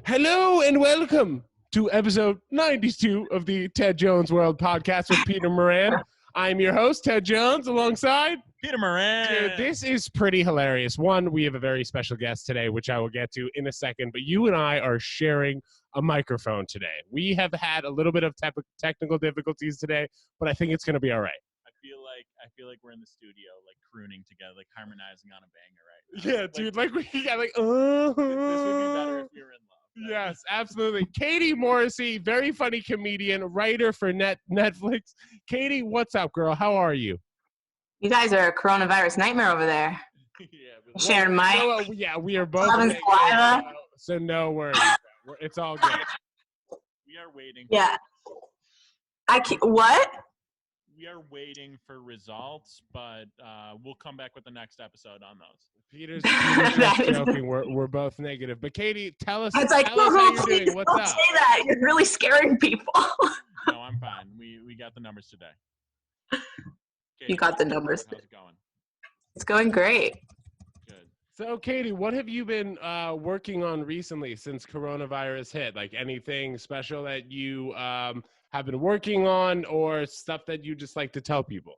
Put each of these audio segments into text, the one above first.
Hello and welcome to episode 92 of the Ted Jones World Podcast with Peter Moran. I'm your host, Ted Jones, alongside Peter Moran. Dude, this is pretty hilarious. One, we have a very special guest today, which I will get to in a second, but you and I are sharing a microphone today. We have had a little bit of technical difficulties today, but I think it's going to be all right. I feel like we're in the studio, like crooning together, like harmonizing on a banger, right? Yeah, dude, like we got like, This would be better if we were in love. Right? Yes, absolutely. Katie Morrissey, very funny comedian, writer for Netflix. Katie, what's up, girl? How are you? You guys are a coronavirus nightmare over there. Yeah, Sharing mic. No, yeah, we are both. So no worries. It's all good. We are waiting. Yeah. What? We are waiting for results, but we'll come back with the next episode on those. Peter's just joking. We're both negative. But Katie, tell us, it's like, how you're doing. What's don't up? say that. You're really scaring people. No, I'm fine. We got the numbers today. Katie, You got the numbers. How's it going? It's going great. Good. So, Katie, what have you been working on recently since coronavirus hit? Like anything special that you have been working on, or stuff that you just like to tell people?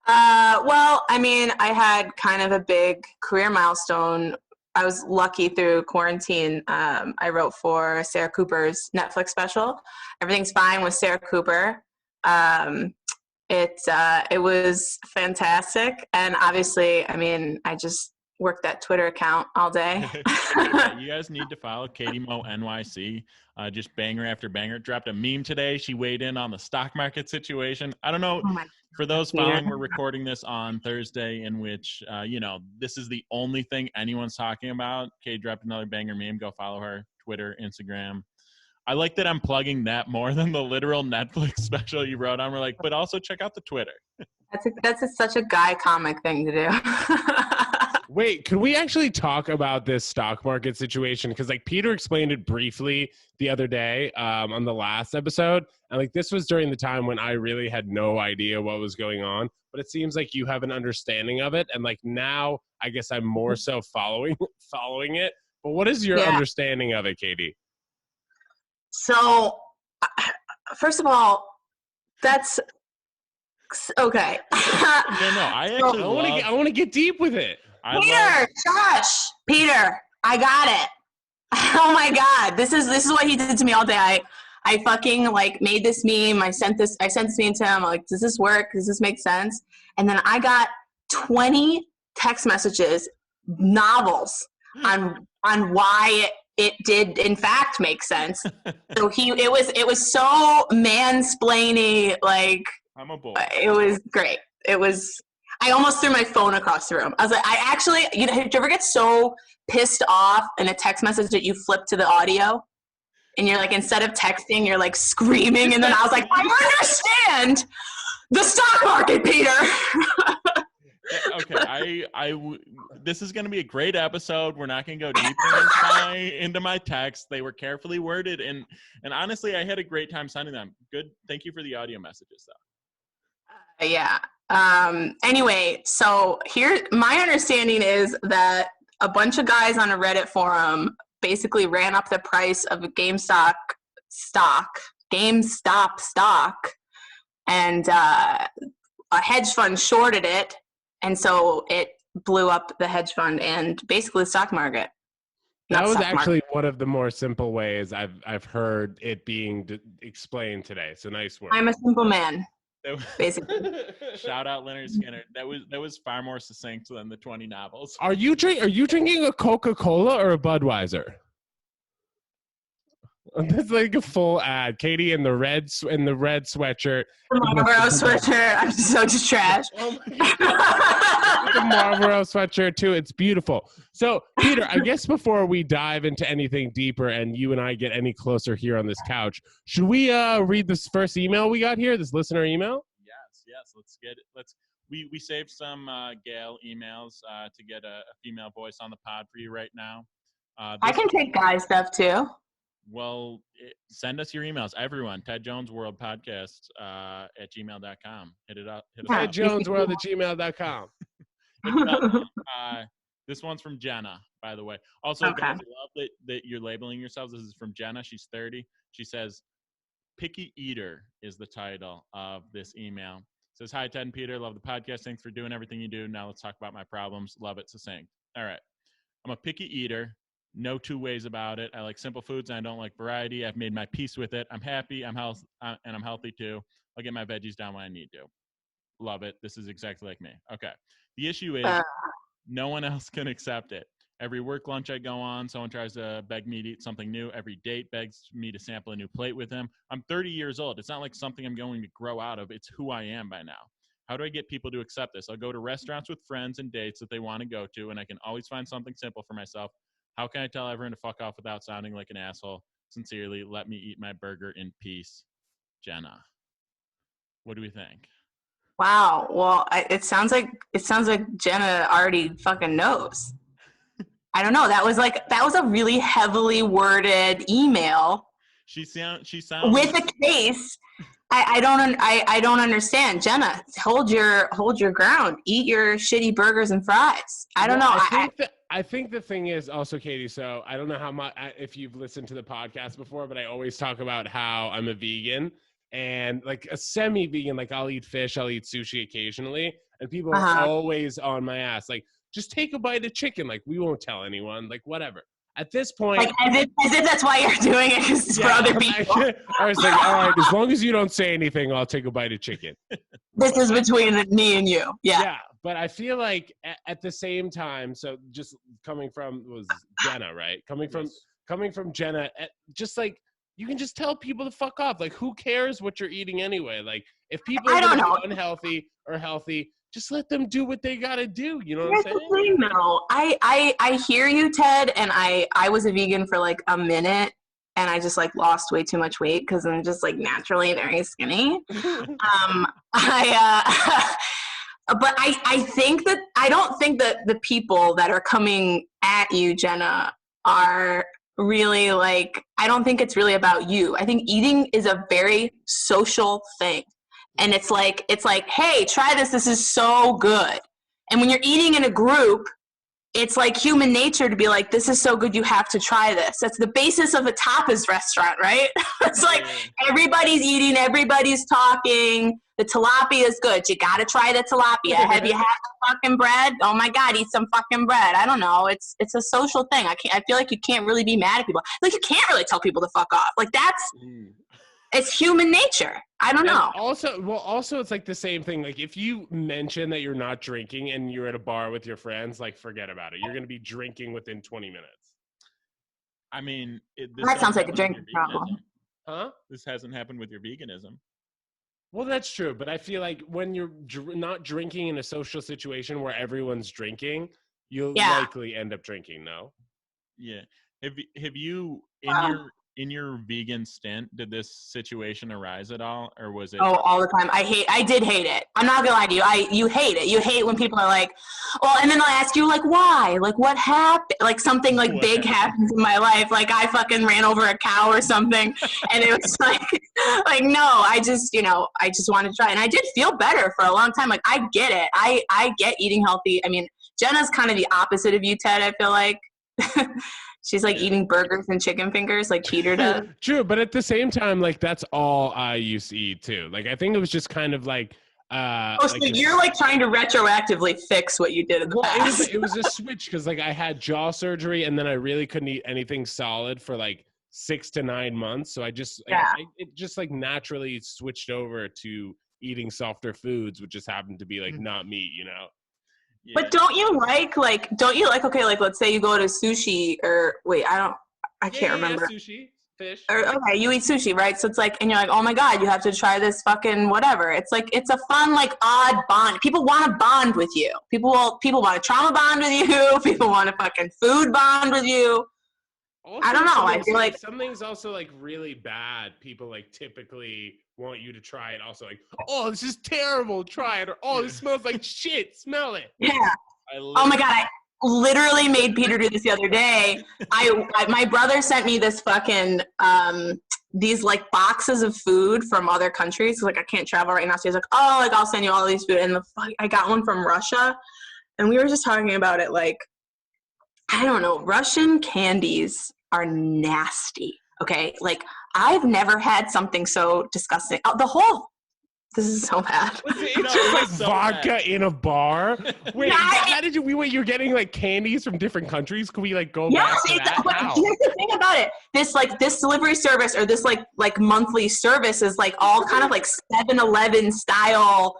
Well, I mean, I had kind of a big career milestone. I was lucky through quarantine. I wrote for Sarah Cooper's Netflix special, Everything's Fine with Sarah Cooper. It was fantastic. And obviously, I mean, I just worked that Twitter account all day. Yeah, you guys need to follow Katie Mo NYC. Just banger after banger. Dropped a meme today. She weighed in on the stock market situation. I don't know. For those following, we're recording this on Thursday, in which, this is the only thing anyone's talking about. Katie dropped another banger meme. Go follow her. Twitter, Instagram. I like that I'm plugging that more than the literal Netflix special you wrote on. We're like, but also check out the Twitter. That's such a guy comic thing to do. Wait, can we actually talk about this stock market situation? Because like Peter explained it briefly the other day on the last episode. And like this was during the time when I really had no idea what was going on. But it seems like you have an understanding of it. And like now, I guess I'm more so following it. But what is your understanding of it, Katie? So, first of all, that's okay. I want to get deep with it. Peter, I got it. Oh my God, this is what he did to me all day. I fucking like made this meme. I sent this meme to him. I'm like, does this work? Does this make sense? And then I got 20 text messages, novels on why it did in fact make sense. So it was so mansplaining, like I'm a bull. It was great. I almost threw my phone across the room. I was like, do you ever get so pissed off in a text message that you flip to the audio and you're like, instead of texting, you're like screaming. And then I was like, I understand the stock market, Peter. Okay. This is going to be a great episode. We're not going to go deeper into my text. They were carefully worded. And honestly, I had a great time sending them. Good. Thank you for the audio messages though. Yeah. Anyway, so my understanding is that a bunch of guys on a Reddit forum basically ran up the price of a GameStop stock, and a hedge fund shorted it, and so it blew up the hedge fund and basically the stock market. That was actually one of the more simple ways I've heard it being explained today. So nice work. I'm a simple man. Basically. Shout out Leonard Skinner. That was far more succinct than the 20 novels. Are you drinking a Coca-Cola or a Budweiser? That's like a full ad. Katie in the red sweatshirt. The Marlboro sweatshirt. I'm so just trash. Oh the Marlboro sweatshirt too. It's beautiful. So Peter, I guess before we dive into anything deeper and you and I get any closer here on this couch, should we read this first email we got here? This listener email? Yes. Let's get it. We saved some Gail emails to get a female voice on the pod for you right now. I can take guy stuff too. Well, send us your emails, everyone. Ted Jones World Podcast at gmail.com. Hit it up. TedJonesWorld at gmail.com. This one's from Jenna. by the way. Also, guys, I love that you're labeling yourselves. This is from Jenna. She's 30. She says, Picky Eater is the title of this email. It says, hi, Ted and Peter. Love the podcast. Thanks for doing everything you do. Now let's talk about my problems. Love it. Succinct. All right. I'm a picky eater. No two ways about it. I like simple foods and I don't like variety. I've made my peace with it. I'm happy. and I'm healthy too. I'll get my veggies down when I need to. Love it. This is exactly like me. Okay. The issue is no one else can accept it. Every work lunch I go on, someone tries to beg me to eat something new. Every date begs me to sample a new plate with him. I'm 30 years old. It's not like something I'm going to grow out of. It's who I am by now. How do I get people to accept this? I'll go to restaurants with friends and dates that they want to go to, and I can always find something simple for myself. How can I tell everyone to fuck off without sounding like an asshole? Sincerely, let me eat my burger in peace. Jenna. What do we think? Wow. Well, it sounds like Jenna already fucking knows. I don't know. That was a really heavily worded email. She sounds with a case. I don't understand. Jenna, hold your ground. Eat your shitty burgers and fries. I don't know. I think the thing is also, Katie, so I don't know how much, if you've listened to the podcast before, but I always talk about how I'm a vegan and like a semi-vegan, like I'll eat fish, I'll eat sushi occasionally. And people are always on my ass. Like, just take a bite of chicken. Like, we won't tell anyone, like whatever. At this point, like as if that's why you're doing it, because it's for other people. I was like, all right, as long as you don't say anything, I'll take a bite of chicken. This is between me and you. Yeah, but I feel like at the same time, so just coming from was Jenna, right? Coming from Jenna, just like you can just tell people to fuck off. Like, who cares what you're eating anyway? Like, if people are gonna be unhealthy or healthy, just let them do what they gotta do. You know what I'm saying? Thing, though. I hear you, Ted, and I was a vegan for like a minute, and I just like lost way too much weight because I'm just like naturally very skinny. But I think that I don't think that the people that are coming at you, Jenna, are really like, I don't think it's really about you. I think eating is a very social thing. And it's like, hey, try this. This is so good. And when you're eating in a group, it's like human nature to be like, this is so good, you have to try this. That's the basis of a tapas restaurant, right? It's like everybody's eating, everybody's talking. The tilapia is good. You got to try the tilapia. Have you had the fucking bread? Oh my God, eat some fucking bread. I don't know. It's a social thing. I feel like you can't really be mad at people. Like, you can't really tell people to fuck off. Like, that's... It's human nature. I don't know. Also, it's like the same thing. Like, if you mention that you're not drinking and you're at a bar with your friends, like, forget about it. You're going to be drinking within 20 minutes. I mean, that sounds like a drinking problem. Huh? This hasn't happened with your veganism. Well, that's true. But I feel like when you're not drinking in a social situation where everyone's drinking, you'll likely end up drinking, no? Yeah. Have you, in your vegan stint, did this situation arise at all, or was it? Oh, all the time. I did hate it. I'm not gonna lie to you. You hate it. You hate when people are like, well, and then they'll ask you like, why? Like, what happened? Like, something like big happened in my life. Like, I fucking ran over a cow or something, and it was like, no, I just wanted to try, and I did feel better for a long time. Like, I get it. I get eating healthy. I mean, Jenna's kind of the opposite of you, Ted. I feel like. She's like eating burgers and chicken fingers like Peter does. True, but at the same time, like, that's all I used to eat too. Like, I think it was just kind of like so you're like trying to retroactively fix what you did in the past. It was a switch because like I had jaw surgery and then I really couldn't eat anything solid for like 6 to 9 months. So I just it just like naturally switched over to eating softer foods, which just happened to be like not meat, you know. Yeah. But don't you like, okay, like, let's say you go to sushi or wait, I can't remember. Sushi, fish. Or, okay, you eat sushi, right? So it's like, and you're like, oh my God, you have to try this fucking whatever. It's like, it's a fun, like, odd bond. People want to bond with you. People want to trauma bond with you. People want to fucking food bond with you. Also, I don't know. I feel like something's also like really bad. People like typically want you to try it. Also like, oh, this is terrible. Try it. Or, oh, this smells like shit. Smell it. Yeah. Oh my God. I literally made Peter do this the other day. My brother sent me this fucking, these like boxes of food from other countries. Like, I can't travel right now. So he's like, oh, like, I'll send you all these food. And I got one from Russia. And we were just talking about it. Like, I don't know. Russian candies are nasty. Okay, like I've never had something so disgusting. This is so bad. It's just like so vodka bad. In a bar. Wait, how did you? You're getting like candies from different countries. Could we like go back to that? But here's the thing about it. This delivery service or this like monthly service is like all kind of like 7-Eleven style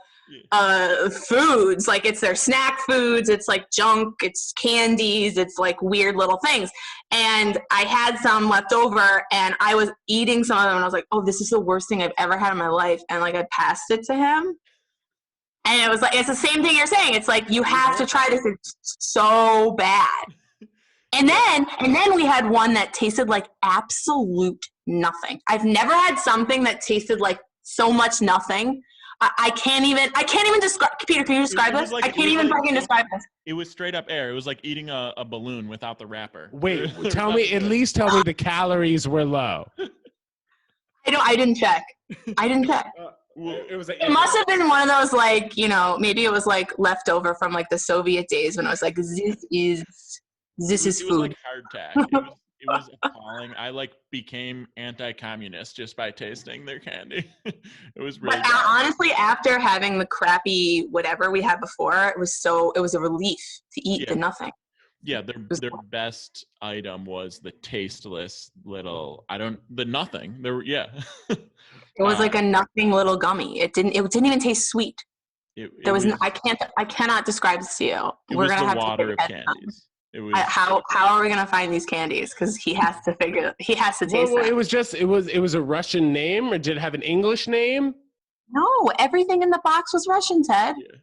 foods. Like it's their snack foods. It's like junk. It's candies. It's like weird little things. And I had some left over, and I was eating some of them, and I was like, "Oh, this is the worst thing I've ever had in my life." And like I passed it to him, and it was like it's the same thing you're saying. It's like you have to try this. It's so bad. And then we had one that tasted like absolute nothing. I've never had something that tasted like so much nothing. I can't even describe. Peter, can you describe this? I can't even fucking describe this. It was straight up air. It was like eting a balloon without the wrapper. Wait, tell me the calories were low. I didn't check. It must have been one of those like, maybe it was like leftover from like the Soviet days when I was like, this is food. Like hardtack. It was appalling. I like became anti-communist just by tasting their candy. It was really bad. Honestly, after having the crappy whatever we had before, it was a relief to eat the nothing. Yeah, their best item was the tasteless little the nothing. It was like a nothing little gummy. It didn't even taste sweet. I cannot describe this to you. We're gonna have water of candies. How are we gonna find these candies? Because he has to taste them. It was a Russian name, or did it have an English name? No, everything in the box was Russian, Ted. Yeah.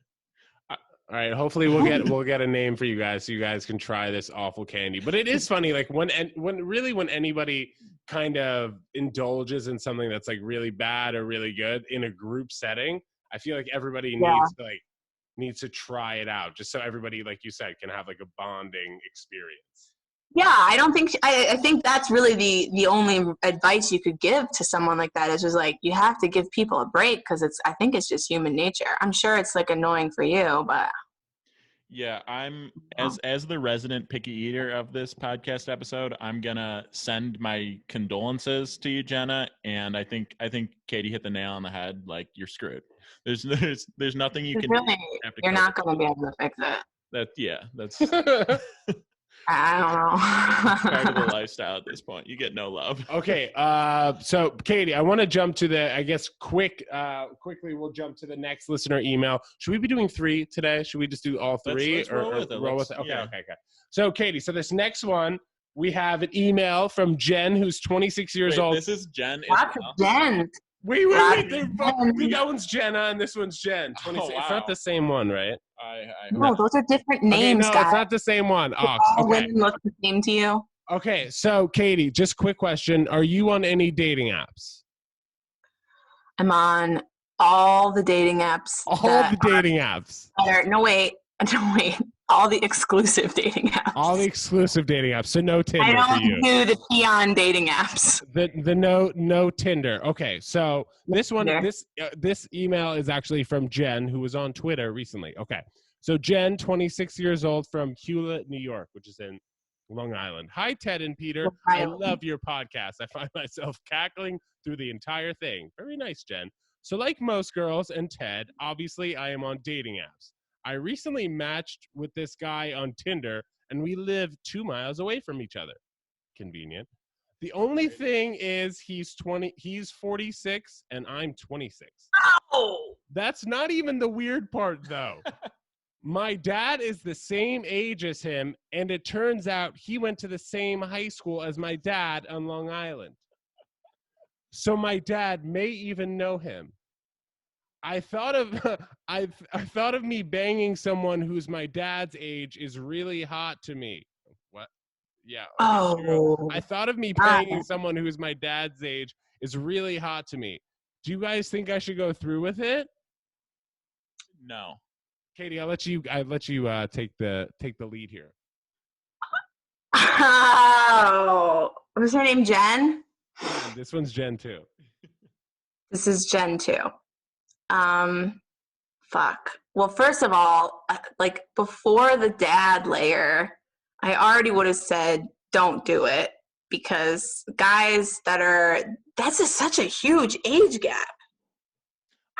All right, hopefully we'll get a name for you guys so you guys can try this awful candy. But it is funny, like when anybody kind of indulges in something that's like really bad or really good in a group setting, I feel like everybody needs to try it out, just so everybody, like you said, can have like a bonding experience. Yeah, I think that's really the only advice you could give to someone like that is just like, you have to give people a break, because I think it's just human nature. I'm sure it's like annoying for you, but yeah, I'm as the resident picky eater of this podcast episode, I'm gonna send my condolences to you, Jenna, and I think Katie hit the nail on the head. Like, you're screwed. There's nothing you can do. You're not gonna be able to fix it. That's I don't know. Part of the lifestyle at this point. You get no love. Okay, so Katie, I want to jump to quickly we'll jump to the next listener email. Should we be doing 3 today? Should we just do all 3? Let's roll with it. Okay. So Katie, so this next one, we have an email from Jen, who's 26 years old. This is Jen. Lots of Jen. Wait. That one's Jenna and this one's Jen. 26. Oh, wow. It's not the same one, right? No, those are different names, guys. It's not the same one. All women look the same to you. Okay, so Katie, just quick question. Are you on any dating apps? I'm on all the dating apps. Wait. All the exclusive dating apps. All the exclusive dating apps. So no Tinder for you. I don't do the peon dating apps. The no Tinder. Okay, so this email is actually from Jen, who was on Twitter recently. Okay, so Jen, 26 years old, from Hewlett, New York, which is in Long Island. Hi, Ted and Peter. I love your podcast. I find myself cackling through the entire thing. Very nice, Jen. So like most girls and Ted, obviously I am on dating apps. I recently matched with this guy on Tinder, and we live 2 miles away from each other. Convenient. The only thing is he's 46, and I'm 26. Oh! That's not even the weird part, though. My dad is the same age as him, and it turns out he went to the same high school as my dad on Long Island. So my dad may even know him. I thought of me banging someone who's my dad's age is really hot to me. What? Yeah. Oh. I thought of me banging someone who's my dad's age is really hot to me. Do you guys think I should go through with it? No. Katie, I'll let you take the lead here. Oh. Was her name Jen? Yeah, this one's Jen too. This is Jen too. Fuck. Well, first of all, like before the dad layer, I already would have said don't do it, because guys that's just such a huge age gap.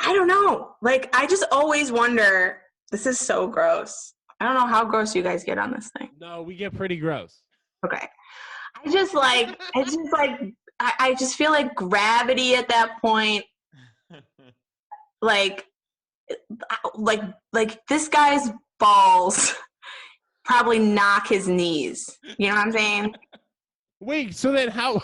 I don't know. Like, I just always wonder, this is so gross. I don't know how gross you guys get on this thing. No, we get pretty gross. Okay. I just feel like gravity at that point, like this guy's balls probably knock his knees. You know what I'm saying? Wait, so then how old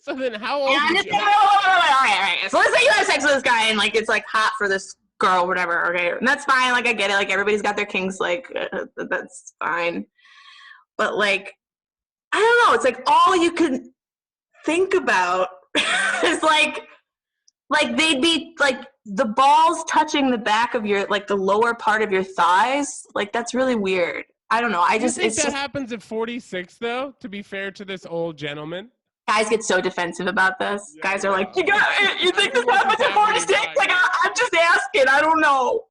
All is right. So let's say you have sex with this guy and like it's like hot for this girl, whatever. Okay, and that's fine. Like, I get it. Like, everybody's got their kinks. Like, that's fine. But like, I don't know. It's like all you could think about is like they'd be like the balls touching the back of your, like the lower part of your thighs. Like, that's really weird. I don't know. You think that happens at 46 though, to be fair to this old gentleman? Guys get so defensive about this. Yeah. Guys are like, you think this happens at 46? Like, I'm just asking. I don't know.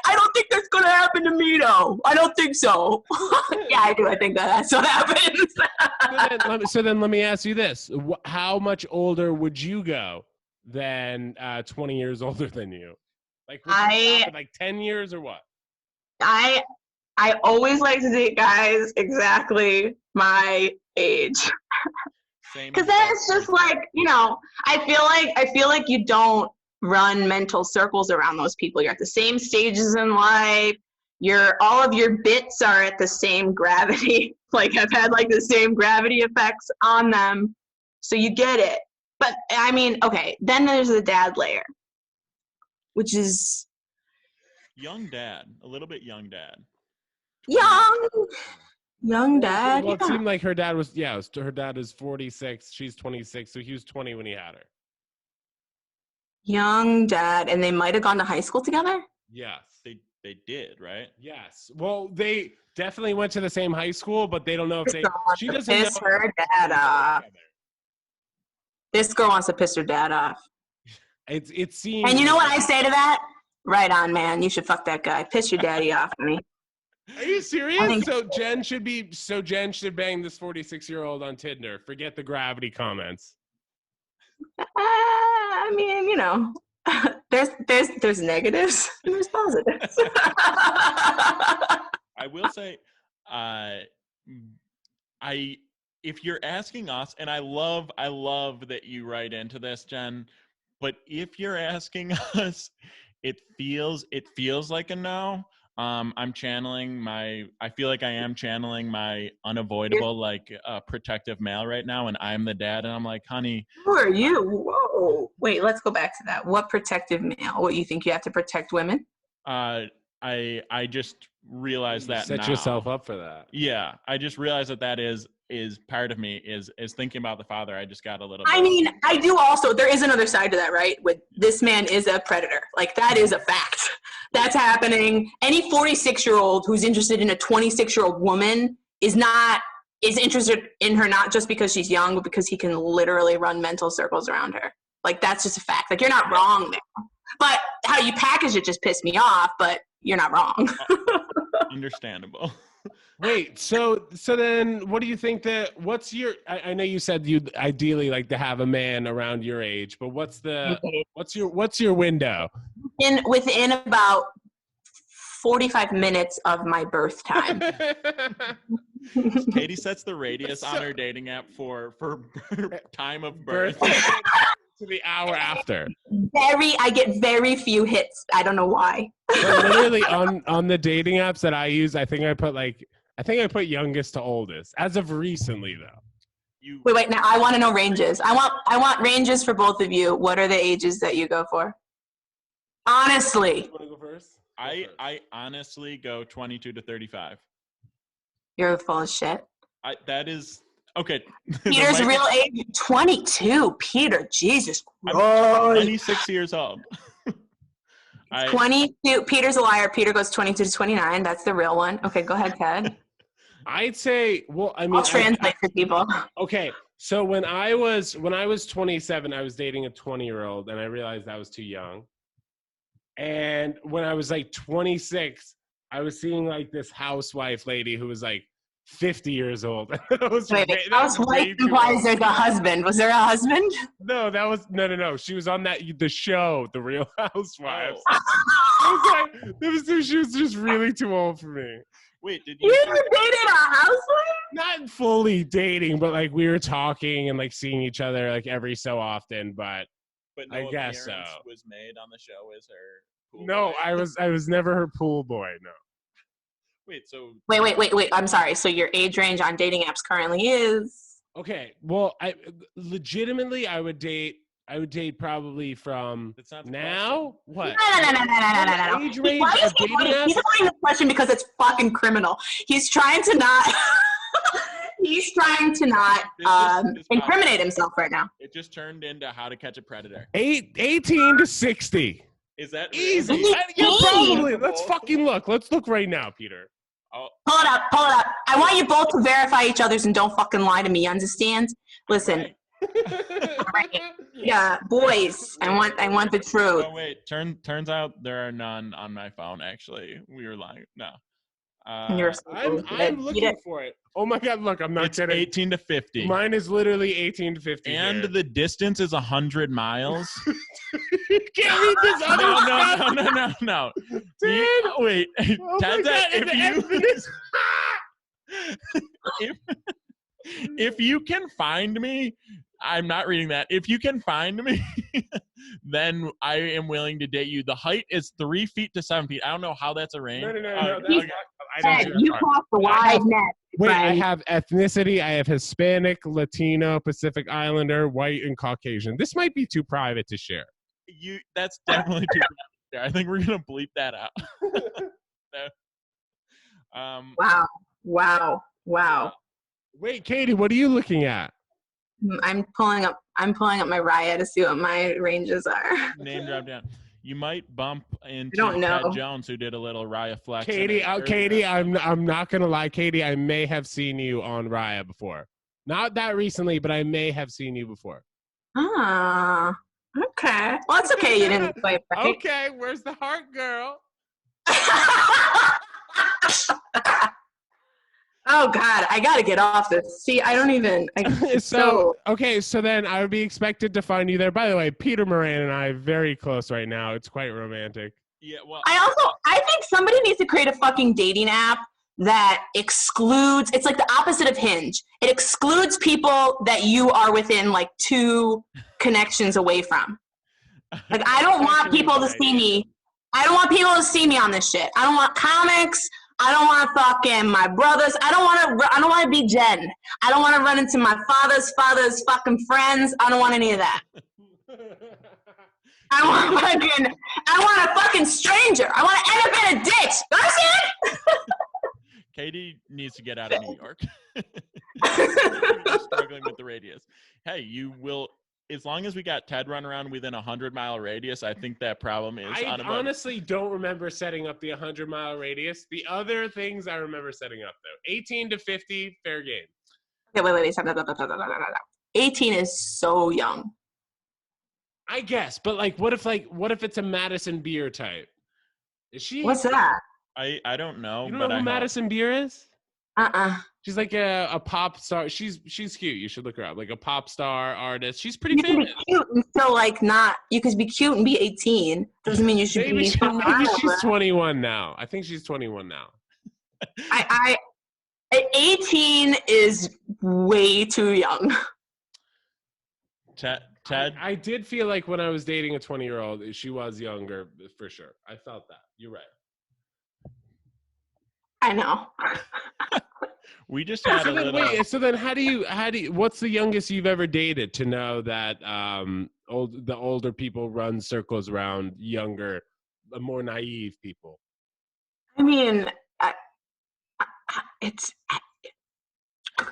I don't think that's going to happen to me, though. I don't think so. Yeah, I do. I think that's what happens. So then let me ask you this. How much older would you go than 20 years older than you? Like, like 10 years or what? I always like to date guys exactly my age. Because then it's just like, you know, I feel like you don't run mental circles around those people. You're at the same stages in life. All of your bits are at the same gravity. Like, I've had like the same gravity effects on them. So you get it. But I mean, okay, then there's the dad layer, which is young dad, a little bit young dad. Young dad. Well, it seemed like her dad was, her dad is 46. She's 26. So he was 20 when he had her. Young dad. And they might have gone to high school together? Yes. They did, right? Yes. Well, they definitely went to the same high school, but they don't know if she doesn't piss her dad off. This girl wants to piss her dad off. It seems. And you know what I say to that? Right on, man. You should fuck that guy. Piss your daddy off me. Are you serious? So Jen should bang this 46-year-old on Tinder. Forget the gravity comments. I mean, you know, there's negatives and there's positives. I will say, if you're asking us, and I love that you write into this, Jen, but if you're asking us, it feels like a no. I feel like I am channeling my unavoidable, like, protective male right now, and I'm the dad, and I'm like, honey. Who are you? Whoa. Wait, let's go back to that. What protective male? What, you think you have to protect women? I just realized that Set yourself up for that. Yeah, I just realized that is part of me is thinking about the father. I just got a little bit. I mean, I do also. There is another side to that, right? With this man is a predator. Like, that is a fact. That's happening. Any 46-year-old who's interested in a 26-year-old woman is interested in her, not just because she's young, but because he can literally run mental circles around her. Like, that's just a fact. Like, you're not wrong there. But how you package it just pissed me off, but you're not wrong. Understandable. Wait, so then what do you think what's your, I know you said you'd ideally like to have a man around your age, but what's your window? Within about 45 minutes of my birth time. Katie sets the radius on her dating app for time of birth. To the hour after. I get very few hits. I don't know why. So literally on the dating apps that I use, I think I put youngest to oldest as of recently though. Wait. Now I want to know ranges. I want ranges for both of you. What are the ages that you go for? Honestly. You want to go first? I honestly go 22 to 35. You're full of shit. That is. Okay. Peter's real age, 22. Peter, Jesus Christ. I'm 26 years old. 22. Peter's a liar. Peter goes 22 to 29. That's the real one. Okay, go ahead, Ted. I'd say, well, I mean, I'll translate for people. Okay, so when I was 27, I was dating a 20-year-old, and I realized I was too young. And when I was like 26, I was seeing like this housewife lady who was like 50 years old. Wait, housewife implies there's a husband. Was there a husband? No, that was no. She was on the show, The Real Housewives. Oh. She was just really too old for me. Wait, did you ever dated a housewife? Not fully dating, but like we were talking and like seeing each other like every so often. But no I guess so. Was made on the show as her. Pool No, boy. I was never her pool boy. No. Wait, so wait. I'm sorry. So your age range on dating apps currently is? Okay. Well, I legitimately I would date probably from now. What? No. Age range of dating apps? He's avoiding the question because it's fucking criminal. He's trying to not. He's trying to not incriminate himself right now. It just turned into How to Catch a Predator. 18 to 60. Is that easy? Really? Yeah, probably. Let's fucking look. Let's look right now, Peter. Oh. Pull it up. I want you both to verify each other's and don't fucking lie to me. You understand? Listen. Right. Yeah, boys. I want the truth. Oh wait, turns out there are none on my phone. Actually, we were lying. No. I'm looking for it. Oh my god! Look, I'm not kidding. 18 to 50. Mine is literally 18 to 50. And the distance is 100 miles. You can't read this other stuff. No. Dude. Wait, Oh if you can find me, I'm not reading that. If you can find me, then I am willing to date you. The height is 3 feet to 7 feet. I don't know how that's arranged. No. You crossed the wide net. Wait, right? I have ethnicity. I have Hispanic, Latino, Pacific Islander, white, and Caucasian. This might be too private to share. That's definitely too private to share. I think we're gonna bleep that out. Wow. Wait, Katie, what are you looking at? I'm pulling up my Raya to see what my ranges are. Name drop down. You might bump into Ted Jones, who did a little Raya flex. Katie, I'm not gonna lie, Katie. I may have seen you on Raya before. Not that recently, but I may have seen you before. Ah, okay. Well, it's okay. You didn't play right. Okay, where's the heart, girl? Oh God, I gotta get off this. See, I don't even. So then I would be expected to find you there. By the way, Peter Moran and I are very close right now. It's quite romantic. Yeah, well, I think somebody needs to create a fucking dating app that excludes. It's like the opposite of Hinge. It excludes people that you are within like 2 connections away from. Like I don't want people to see me. I don't want people to see me on this shit. I don't want comics. I don't want fucking my brothers. I don't want to be Jen. I don't want to run into my father's fucking friends. I don't want any of that. I want a fucking stranger. I want to end up in a ditch. You understand? Katie needs to get out of New York. She's struggling with the radius. Hey, you will. As long as we got Ted run around within 100-mile radius, I think that problem is. I honestly don't remember setting up the 100-mile radius. The other things I remember setting up though, 18 to 50, fair game. Okay, wait. Stop. 18 is so young. I guess, but what if it's a Madison Beer type? Is she? What's that? I don't know. You don't know who Madison Beer is? She's like a pop star. She's cute. You should look her up. Like a pop star artist. She's pretty famous. You can be cute and still not. You can be cute and be 18. Doesn't mean you should maybe be. Maybe she's 21 now. I think she's 21 now. 18 is way too young. Ted. I did feel like when I was dating a 20-year-old, she was younger for sure. I felt that. You're right. I know. We just had a little. Wait, so then how do you? What's the youngest you've ever dated to know that the older people run circles around younger, more naive people? I mean, it's. She's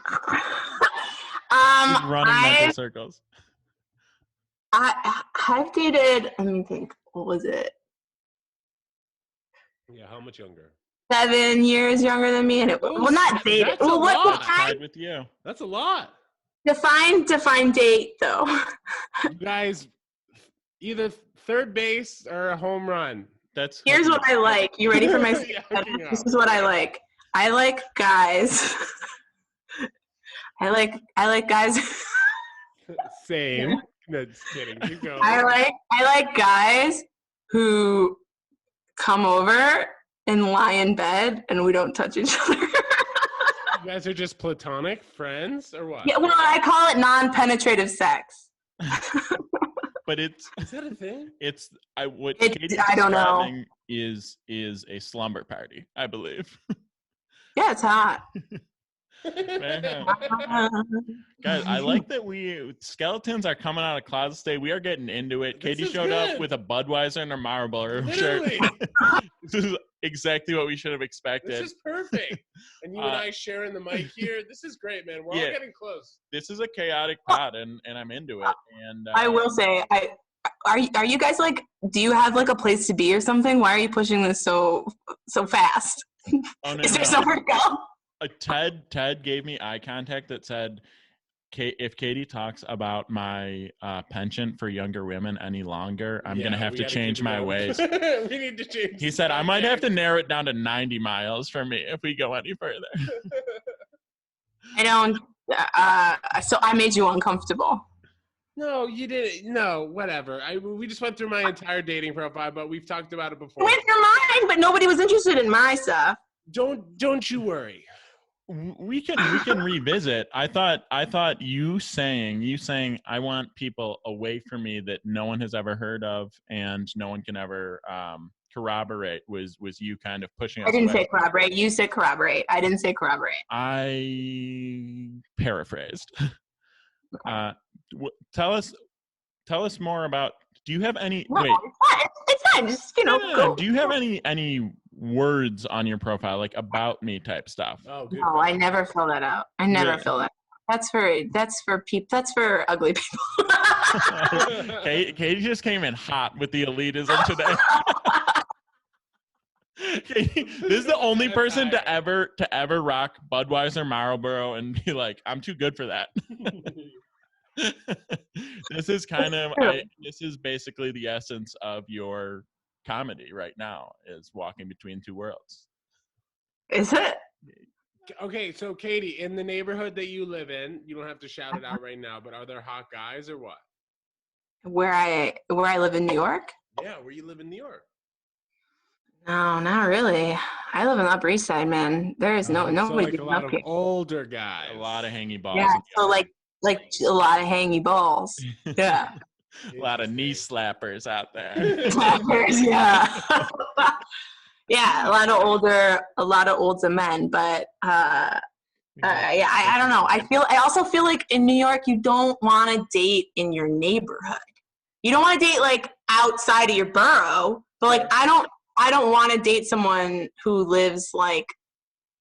running mental circles. I've dated. Let me think. What was it? Yeah, how much younger? 7 years younger than me, and not dated. That's a lot. Tied with you. That's a lot. Define date though. You guys, either third base or a home run. Here's what I like. You ready for my This is what I like. I like guys. I like guys. Same. No, just kidding. Keep going. I like guys who come over and lie in bed and we don't touch each other. You guys are just platonic friends or what? Yeah, well, I call it non-penetrative sex. But Is that a thing? I don't know. Is a slumber party, I believe. Yeah, it's hot. Guys, I like that skeletons are coming out of closet state. We are getting into it. Katie showed up with a Budweiser and a Marlboro shirt. This is exactly what we should have expected. This is perfect. And you and I sharing the mic here. This is great, man. We're all getting close. This is a chaotic pod, and I'm into it. And I will say, are you guys like? Do you have like a place to be or something? Why are you pushing this so fast? Oh, no, is there somewhere to go? Ted gave me eye contact that said, if Katie talks about my penchant for younger women any longer, I'm going to have to change my ways. We need to change. He said, I might have to narrow it down to 90 miles for me if we go any further. I don't. So I made you uncomfortable. No, you didn't. No, whatever. We just went through my entire dating profile, but we've talked about it before. I went through mine, but nobody was interested in my stuff. Don't you worry. We can revisit. I thought you saying I want people away from me that no one has ever heard of and no one can ever corroborate was you kind of pushing us. I didn't say corroborate. You said corroborate. I didn't say corroborate. I paraphrased. Okay. Tell us more about. Do you have any? No, wait, it's fine. Just go. Do you have any words on your profile like about me type stuff? Oh, good. No, I never fill that out. I never fill that. That's for ugly people. Katie just came in hot with the elitism today. Katie, this is the only person to ever rock Budweiser Marlboro and be like, I'm too good for that. This is this is basically the essence of your comedy right now, is walking between two worlds. Is it? Okay, so Katie, in the neighborhood that you live in, you don't have to shout it out right now, but are there hot guys or what? Where I live in New York? Yeah, where you live in New York. No, not really. I live on the Upper East Side, man. There is nobody. So like a lot of older guys. A lot of hangy balls. Yeah, so like a lot of hangy balls. Yeah. A lot of knee slappers out there. Slappers, yeah. Yeah, a lot of older men, but I don't know. I also feel like in New York you don't want to date in your neighborhood. You don't want to date like outside of your borough, but like I don't want to date someone who lives like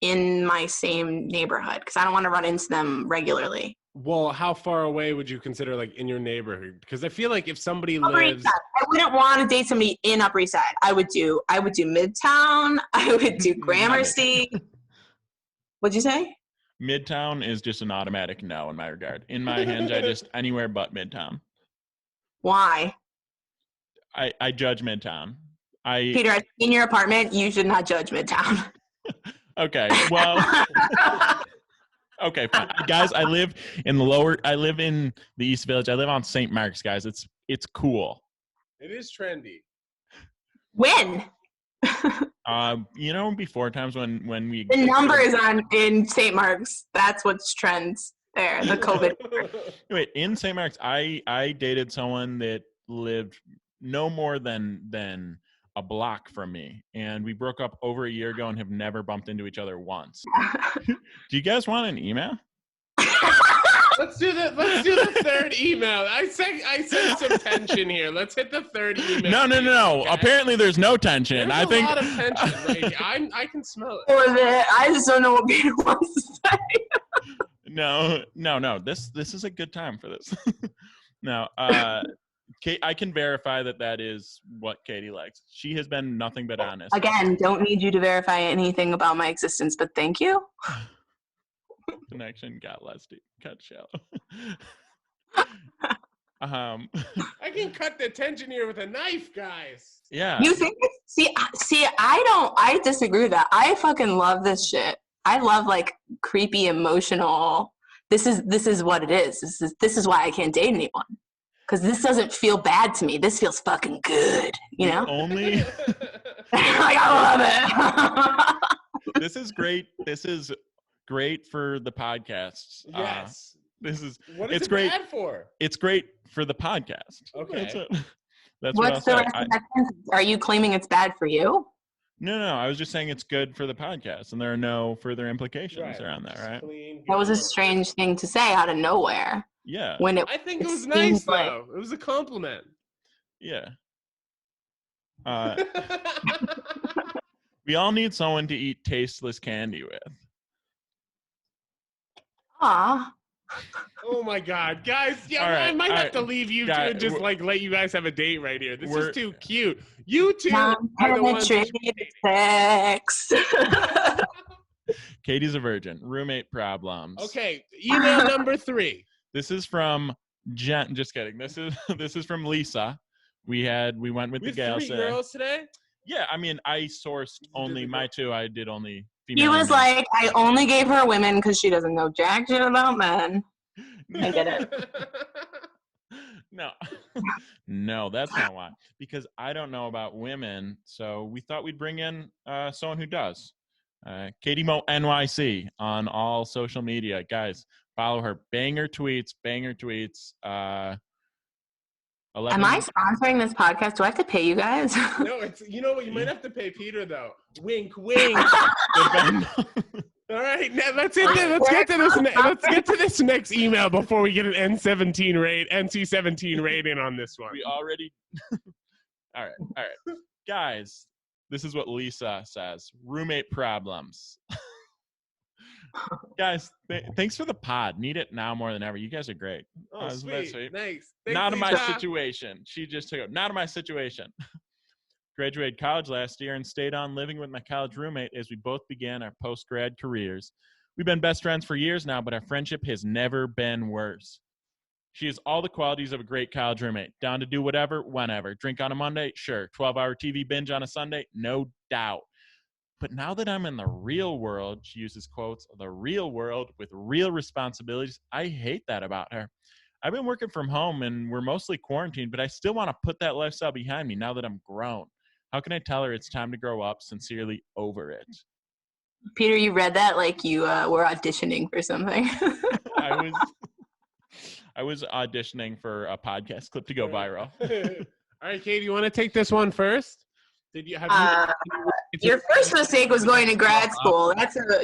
in my same neighborhood because I don't want to run into them regularly. Well, how far away would you consider like in your neighborhood? Because I feel like if somebody lives, I wouldn't want to date somebody in Upper East Side. I would do Midtown. I would do Gramercy. What'd you say? Midtown is just an automatic no in my regard. In my hinge, I just anywhere but Midtown. Why? I judge Midtown. Peter, in your apartment, you should not judge Midtown. Okay, well. Okay, fine. Guys, I live in the East Village. I live on St. Mark's, guys. It's cool. It is trendy. When? Before times when we the numbers in St. Mark's, that's what's trends there, the COVID. Wait, in St. Mark's, I dated someone that lived no more than a block from me, and we broke up over a year ago and have never bumped into each other once. Do you guys want an email? Let's do the third email. I sense some tension here. Let's hit the third email. No. Okay? Apparently there's no tension. There's a lot of tension right here. I can smell it. I just don't know what Peter wants to say. No. This is a good time for this. No, I can verify that is what Katie likes. She has been nothing but honest. Again, don't need you to verify anything about my existence, but thank you. Connection got less deep, cut shallow. I can cut the tension here with a knife, guys. Yeah. You think I disagree with that. I fucking love this shit. I love like creepy, emotional. This is what it is. This is why I can't date anyone. Because this doesn't feel bad to me. This feels fucking good, you know? Only like, I love it. This is great. This is great for the podcasts. Yes. What is it's it great bad for? It's great for the podcast. Okay. That's What's the rest of that sentence? Are you claiming it's bad for you? No. I was just saying it's good for the podcast, and there are no further implications around that, right? That was a strange thing to say out of nowhere. Yeah. I think it was nice, though. It was a compliment. Yeah. We all need someone to eat tasteless candy with. Aw. Oh my God, guys! Yeah, right, I might have to leave you two and just like let you guys have a date right here. This is too cute. You two are the ones. Sex. Katie's a virgin. Roommate problems. Okay, email number 3. This is from Jen. Just kidding. This is from Lisa. We went with the gals. 3 girls today. Yeah, I mean, I sourced only my 2. I did only female. He was like, I only gave her women because she doesn't know jack shit about men. I get it. No, that's not why. Because I don't know about women, so we thought we'd bring in someone who does. Katie Mo NYC on all social media. Guys, follow her. Banger tweets. Am I sponsoring this podcast? Do I have to pay you guys? No, you know what? You might have to pay Peter though. Wink, wink. All right, now let's get to this next email before we get an NC-17 rating on this one. We already. All right, guys. This is what Lisa says. Roommate problems. Guys, thanks for the pod. Need it now more than ever. You guys are great. Oh, sweet. Thanks. Not in my situation. She just took it. Not in my situation. Graduated college last year and stayed on living with my college roommate as we both began our post-grad careers. We've been best friends for years now, but our friendship has never been worse. She has all the qualities of a great college roommate. Down to do whatever, whenever. Drink on a Monday? Sure. 12-hour TV binge on a Sunday? No doubt. But now that I'm in the real world, she uses quotes, the real world with real responsibilities, I hate that about her. I've been working from home and we're mostly quarantined, but I still want to put that lifestyle behind me now that I'm grown. How can I tell her it's time to grow up? Sincerely, over it. Peter, you read that like you were auditioning for something. I was auditioning for a podcast clip to go viral. All right, Katie, you want to take this one first? Your first mistake was going to grad school.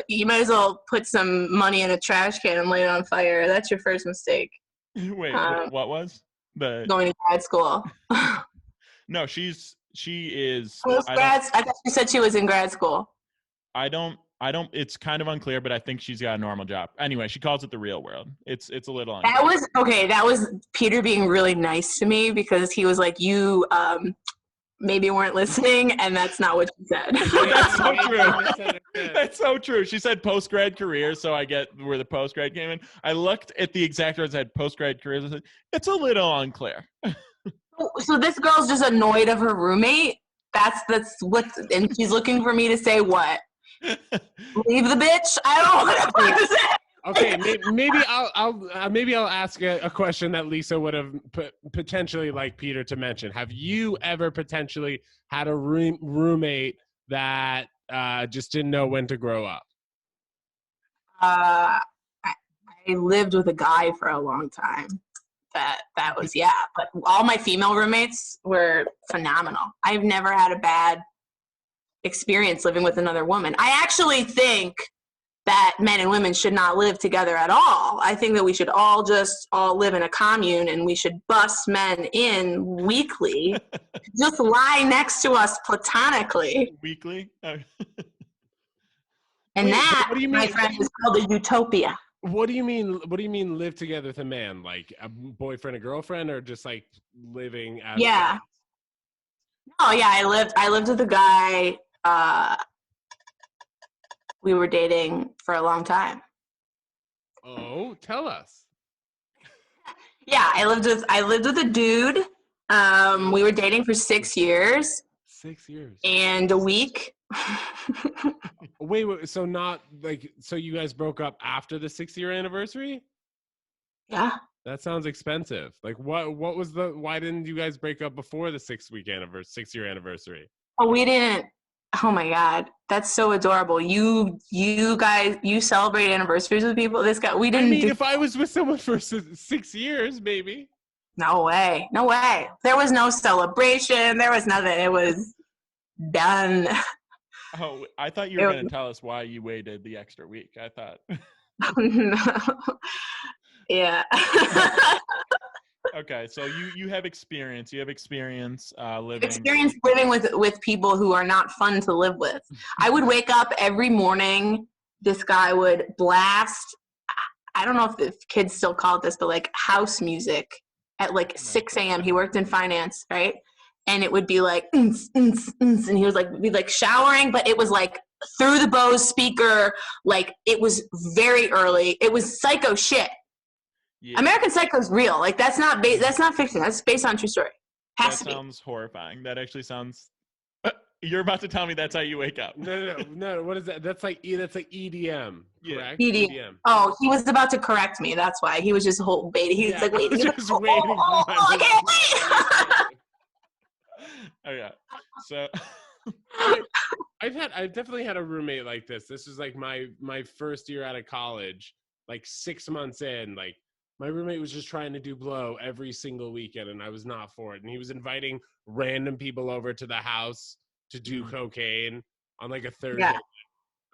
You might as well put some money in a trash can and light it on fire. That's your first mistake. Wait, what was going to grad school? No, she is. I thought she said she was in grad school. I don't. It's kind of unclear, but I think she's got a normal job. Anyway, she calls it the real world. It's a little unclear. That was Peter being really nice to me because he was like, you maybe weren't listening, and that's not what she said. That's so true. That's so true. She said post-grad career, so I get where the post-grad came in. I looked at the exact words, said post-grad careers. I said, it's a little unclear. So this girl's just annoyed of her roommate? That's what, and she's looking for me to say what? Leave the bitch? I don't know what to say. Okay, maybe I'll ask a question that Lisa would have potentially like Peter to mention. Have you ever potentially had a roommate that just didn't know when to grow up? I lived with a guy for a long time. That was, yeah. But all my female roommates were phenomenal. I've never had a bad experience living with another woman. I actually think that men and women should not live together at all. I think that we should all live in a commune and we should bus men in weekly, just lie next to us platonically. Weekly? And that, my friend, is called a utopia. What do you mean? What do you mean live together with a man? Like a boyfriend, a girlfriend, or just like living as? Yeah. Oh yeah, I lived with a guy. We were dating for a long time. Oh, tell us. Yeah, I lived with a dude. We were dating for 6 years. 6 years. And a week. Wait, so not like, so you guys broke up after the 6-year anniversary? Yeah. That sounds expensive. Like what was why didn't you guys break up before the 6-year anniversary? Oh, we didn't. Oh my God. That's so adorable. You guys, you celebrate anniversaries with people. This guy, we didn't. I mean, if I was with someone for 6 years, maybe. No way. No way. There was no celebration. There was nothing. It was done. Oh, I thought you were going to tell us why you waited the extra week. I thought. No. Yeah. Okay, so you have experience. You have experience living. Experience living with people who are not fun to live with. I would wake up every morning. This guy would blast. I don't know if the kids still call it this, but like house music at like 6 a.m. He worked in finance, right? And it would be like, and he was like, be like showering, but it was like through the Bose speaker. Like it was very early. It was psycho shit. Yeah. American Psycho is real. Like that's not fiction. That's based on true story. Has to be. That sounds horrifying. That actually sounds. You're about to tell me that's how you wake up. No. What is that? That's like EDM. Correct? Yeah. EDM. Oh, he was about to correct me. That's why he was just whole baiting. He was like, wait, just waiting. I can't wait. Oh yeah. So. I've definitely had a roommate like this. This was like my first year out of college. Like 6 months in, like. My roommate was just trying to do blow every single weekend, and I was not for it. And he was inviting random people over to the house to do cocaine on like a Thursday. Yeah.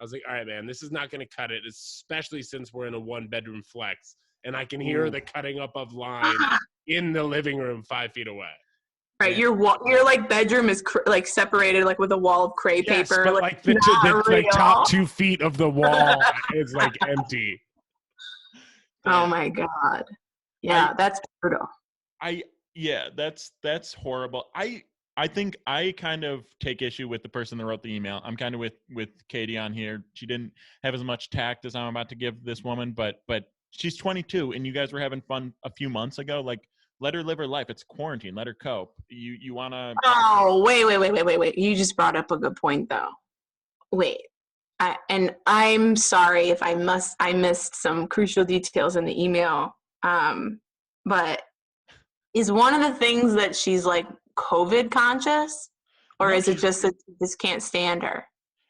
I was like, all right, man, this is not going to cut it, especially since we're in a 1-bedroom flex, and I can hear the cutting up of line in the living room 5 feet away. Right, your like bedroom is like separated like with a wall of crepe paper. But like the top 2 feet of the wall is like empty. Oh my God. Yeah, that's brutal. That's horrible. I think I kind of take issue with the person that wrote the email. I'm kind of with Katie on here. She didn't have as much tact as I'm about to give this woman, but she's 22 and you guys were having fun a few months ago. Like, let her live her life. It's quarantine. Let her cope. You want to. Oh, wait. You just brought up a good point though. Wait. And I'm sorry if I missed some crucial details in the email. But is one of the things that she's like COVID conscious, or is it just that you just can't stand her?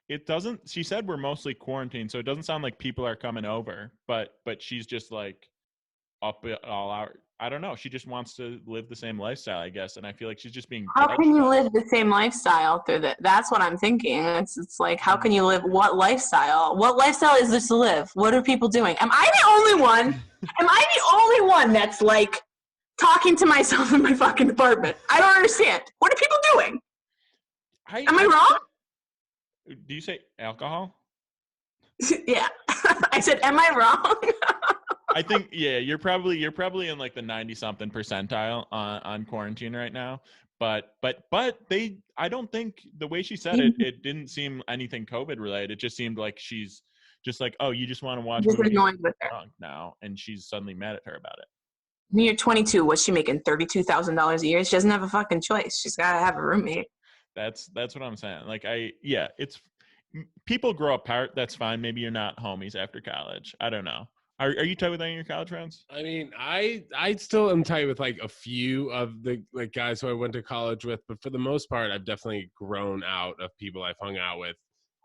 It doesn't. She said we're mostly quarantined, so it doesn't sound like people are coming over. But she's just like up all out. I don't know. She just wants to live the same lifestyle, I guess. And I feel like she's just being. How can you live the same lifestyle through that? That's what I'm thinking. It's like, how can you live what lifestyle? What lifestyle is this to live? What are people doing? Am I the only one? Am I the only one that's like talking to myself in my fucking apartment? I don't understand. What are people doing? Am I wrong? Do you say alcohol? Yeah. I said, am I wrong? I think, yeah, you're probably in like the 90-something percentile on quarantine right now. But I don't think the way she said it didn't seem anything COVID related. It just seemed like she's just like, oh, you just want to watch movies now, and she's suddenly mad at her about it. When you're 22, what's she making? $32,000 a year? She doesn't have a fucking choice. She's got to have a roommate. That's what I'm saying. Like it's people grow apart. That's fine. Maybe you're not homies after college. I don't know. Are you tight with any of your college friends? I mean, I still am tight with like a few of the like guys who I went to college with, but for the most part, I've definitely grown out of people I've hung out with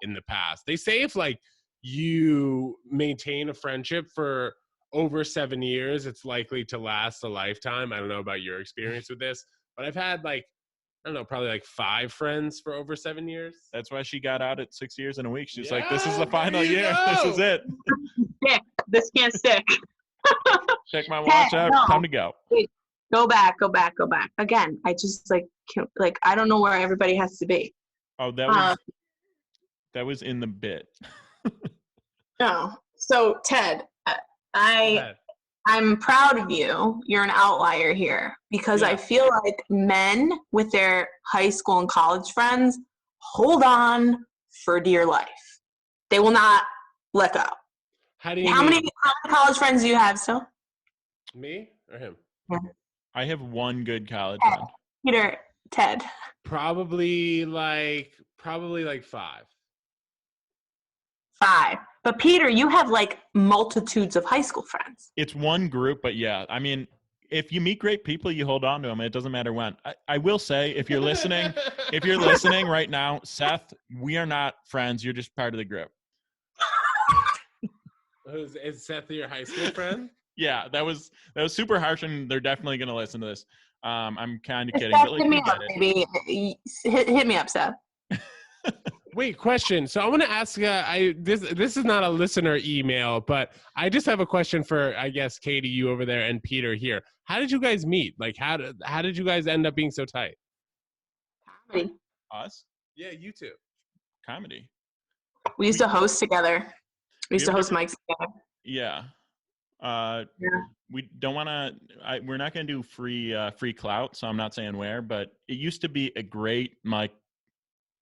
in the past. They say if like you maintain a friendship for over 7 years, it's likely to last a lifetime. I don't know about your experience with this, but I've had like, I don't know, probably like 5 friends for over 7 years. That's why she got out at 6 years in a week. She's like, this is the final year. This is it. Yeah, this can't stick. Check my watch out. No. Time to go. Wait, go back. Again, I just like I don't know where everybody has to be. Oh, that was in the bit. No. So Ted, I'm proud of you. You're an outlier here because I feel like men with their high school and college friends hold on for dear life. They will not let go. How many college friends do you have still? Me or him? Yeah. I have one good college friend. Peter, Ted? Probably like 5. 5. But Peter, you have like multitudes of high school friends. It's one group, but yeah, I mean, if you meet great people, you hold on to them. It doesn't matter when. I will say, if you're listening right now, Seth, we are not friends. You're just part of the group. Is Seth your high school friend? Yeah, that was super harsh, and they're definitely going to listen to this. I'm kind of kidding, Seth, but like, hit me up, baby. Hit me up, Seth. Wait, question. So I want to ask. This is not a listener email, but I just have a question for, I guess, Katie, you over there, and Peter here. How did you guys meet? Like, how did you guys end up being so tight? Comedy. Us? Yeah, you two. Comedy. We used to host together. We used to host mics together. Yeah. Yeah. We don't want to. We're not going to do free clout, so I'm not saying where, but it used to be a great mic.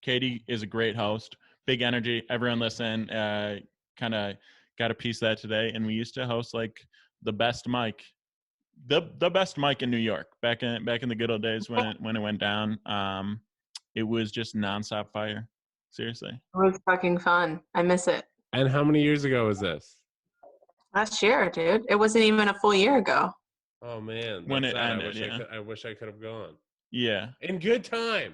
Katie is a great host, big energy. Everyone listen. Kind of got a piece of that today, and we used to host like the best mic, the best mic in New York back in the good old days when it went down. It was just nonstop fire. Seriously, It was fucking fun. I miss it. And how many years ago was this? Last year, dude. It wasn't even a full year ago. Oh man, when it ended, I wish I could have gone. Yeah, in good time.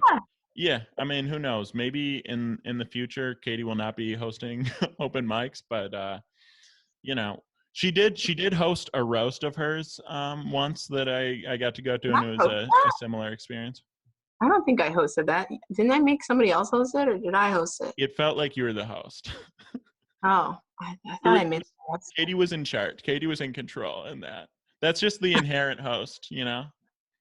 Yeah, I mean, who knows? Maybe in the future, Katie will not be hosting open mics, but you know, she did host a roast of hers once that I got to go to, and it was a similar experience. I don't think I hosted that. Didn't I make somebody else host it, or did I host it? It felt like you were the host. Oh, I thought I made that. Katie was in charge. Katie was in control in that. That's just the inherent host, you know?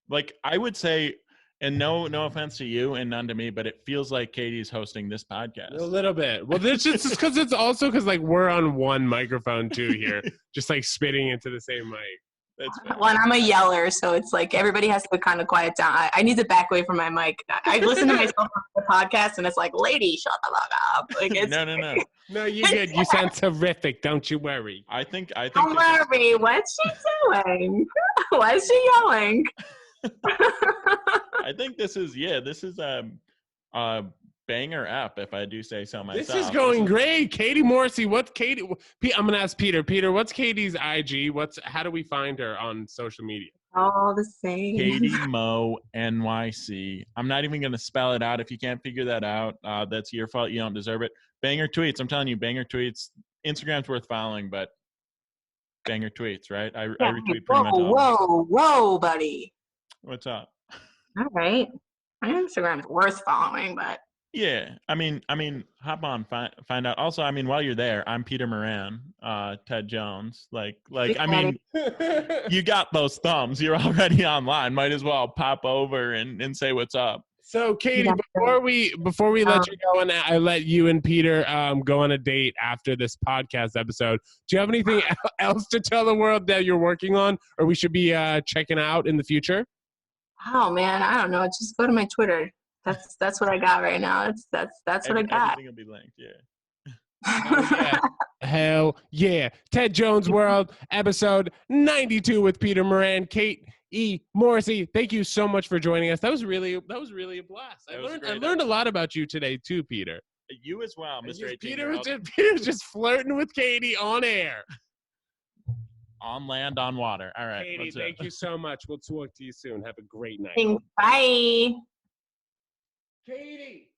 Like, I would say, and no offense to you and none to me, but it feels like Katie's hosting this podcast. A little bit. Well, this just because it's also because like we're on one microphone too here, just like spitting into the same mic. That's well, and I'm a yeller, so it's like everybody has to kind of quiet down. I need to back away from my mic. I listen to myself on the podcast, and it's like, lady, shut the fuck up. Like, it's No. No, you're good. You sound terrific. Don't you worry. I think. Don't worry. What's she doing? Why is she yelling? I think this is a banger app, if I do say so myself. This is going great. Katie Morrissey. What's Katie? I'm gonna ask Peter. Peter, what's Katie's IG? How do we find her on social media? All the same. Katie Mo NYC. I'm not even gonna spell it out. If you can't figure that out, that's your fault. You don't deserve it. Banger tweets. I'm telling you, banger tweets. Instagram's worth following, but banger tweets, right? I retweet pretty much all. Whoa, buddy. What's up? All right. My Instagram's worth following, but yeah, I mean, hop on, find out. Also, I mean, while you're there, I'm Peter Moran, Ted Jones. Like, I mean, you got those thumbs. You're already online. Might as well pop over and say what's up. So, Katie, before we let you go and I let you and Peter go on a date after this podcast episode, do you have anything else to tell the world that you're working on, or we should be checking out in the future? Oh man, I don't know. Just go to my Twitter. That's what I got right now. That's what I got. Everything will be linked. Yeah. Hell yeah. Ted Jones World, episode 92 with Peter Moran, Kate E. Morrissey. Thank you so much for joining us. That was really a blast. I learned a lot about you today too, Peter. You as well, Mr. Peter's just flirting with Katie on air. On land, on water. All right. Katie, thank you so much. We'll talk to you soon. Have a great night. Thanks. Bye. Katie.